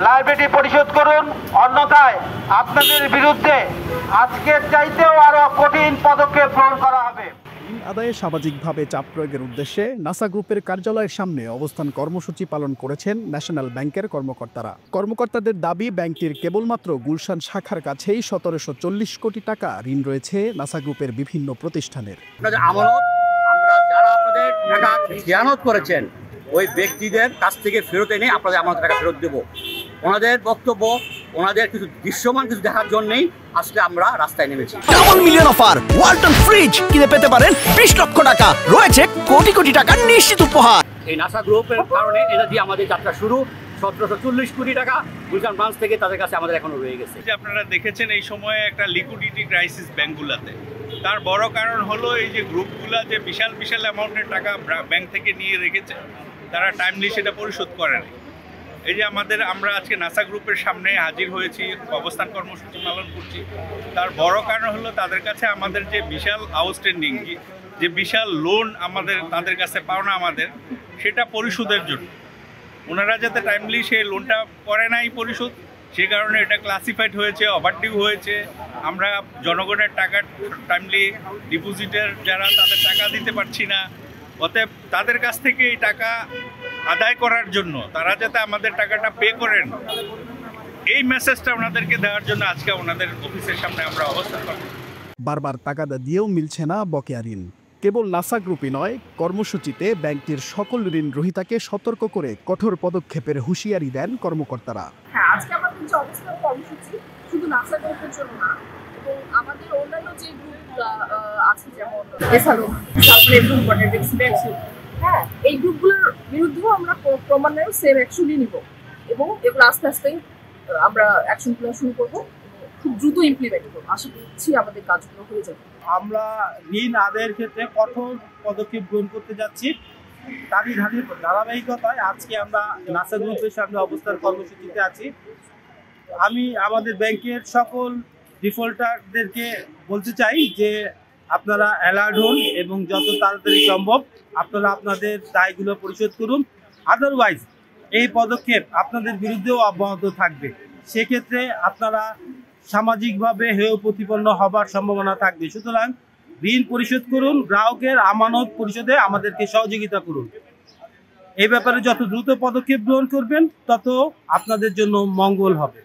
Liability পরিশোধ করুন, অন্যথায় আপনাদের বিরুদ্ধে আজকের চাইতেও আরো কঠিন পদক্ষেপ গ্রহণ করা হবে। আদায়ে সামাজিকভাবে চাপ প্রয়োগের উদ্দেশ্যে নাসা গ্রুপের কার্যালয়ের সামনে অবস্থান কর্মসূচি পালন করেছেন ন্যাশনাল ব্যাংকের কর্মকর্তারা। কর্মকর্তাদের দাবি, ব্যাংকটির কেবলমাত্র গুলশান শাখার কাছেই ১৭৪০ কোটি টাকা ঋণ রয়েছে নাসা গ্রুপের বিভিন্ন প্রতিষ্ঠানের। আমরা যারা আপনাদের টাকা খেয়ানত করেছেন ওই ব্যক্তিদের কাছ থেকে ফেরত এনে আপনাদের আমাদের টাকা ফেরত দেবো। ওনাদের বক্তব্য, ওনাদের কিছু দৃশ্যমান কিছু দেখার জন্যই আজকে আমরা রাস্তায় নেমেছি। Double million offer, Walton fridge কিনে পেতে পারেন ২০ লক্ষ টাকা, রয়েছে কোটি কোটি টাকার নিশ্চিত উপহার। এই নাসা গ্রুপের কারণে এটা দিয়ে আমাদের যাত্রা শুরু। ১৭৪০ কোটি টাকা গুলশান ব্রাঞ্চ থেকে তাদের কাছে আমাদের এখনো রয়ে গেছে। আপনারা দেখেছেন এই সময়ে একটা লিকুইডিটি ক্রাইসিস ব্যাংকগুলোতে, তার বড় কারণ হলো এই যে গ্রুপগুলা যে বিশাল বিশাল অ্যামাউন্টের টাকা ব্যাংক থেকে নিয়ে রেখেছে, তারা টাইমলি সেটা পরিশোধ করেনি। এই যে আমরা আজকে নাসা গ্রুপের সামনে হাজির হয়েছি, অবস্থান কর্মসূচি পালন করছি, তার বড় কারণ হলো তাদের কাছে আমাদের যে বিশাল আউটস্ট্যান্ডিং, যে বিশাল লোন তাদের কাছে পাওনা আমাদের, সেটা পরিশোধের জন্য। ওনারা যাতে টাইমলি সেই লোনটা করে নাই পরিশোধ, সে কারণে এটা ক্লাসিফাইড হয়েছে, ওভারডিউ হয়েছে। আমরা জনগণের টাকা টাইমলি ডিপোজিটের যারা তাদের টাকা দিতে পারছি না, অতএব তাদের কাছ থেকে এই টাকা আদায় করার জন্য তারা যাতে আমাদের টাকাটা পে করেন, এই মেসেজটা ওনাদেরকে দেওয়ার জন্য আজকে ওনাদের অফিসের সামনে আমরা অবস্থান করব। বারবার তাগাদা দিয়েও মিলছে না বকেয়া ঋণ। কেবল নাসা গ্রুপই নয়, কর্মসূচিতে ব্যাংকটির সকল ঋণ গ্রহীতাকে সতর্ক করে কঠোর পদক্ষেপের হুঁশিয়ারি দেন কর্মকর্তারা। হ্যাঁ, আজকে আমাদের যে অবস্থান কর্মসূচি শুধু নাসা গ্রুপের জন্য না, এবং আমাদের অন্যান্য যে গ্রুপগুলো আছে, যেমন হ্যাঁ, এই গ্রুপগুলোর বিরুদ্ধেও আমরা ক্রমান্বয়ে সেম অ্যাকশনই নিব এবং এগুলো আস্তে আস্তে আমরা অ্যাকশনগুলো শুরু করবো, খুব দ্রুত ইমপ্লিমেন্ট করবো। আশা করছি আমাদের কাজগুলো হয়ে যাবে। আমরা ঋণ আদায়ের ক্ষেত্রে কঠোর পদক্ষেপ গ্রহণ করতে যাচ্ছি। তারই ধারাবাহিকতায় আজকে আমরা নাসা গ্রুপের সামনে অবস্থান কর্মসূচিতে আছি। আমি আমাদের ব্যাংকের সকল ডিফল্টারদেরকে বলতে চাই যে আপনারা অ্যালার্ট হন এবং যত তাড়াতাড়ি সম্ভব আপনারা আপনাদের দায়গুলো পরিশোধ করুন। আদারওয়াইজ এই পদক্ষেপ আপনাদের বিরুদ্ধেও অব্যাহত থাকবে। সেক্ষেত্রে আপনারা সামাজিকভাবে হেয় প্রতিপন্ন হবার সম্ভাবনা থাকবে। সুতরাং ঋণ পরিশোধ করুন, গ্রাহকের আমানত পরিশোধে আমাদেরকে সহযোগিতা করুন। এই ব্যাপারে যত দ্রুত পদক্ষেপ গ্রহণ করবেন তত আপনাদের জন্য মঙ্গল হবে।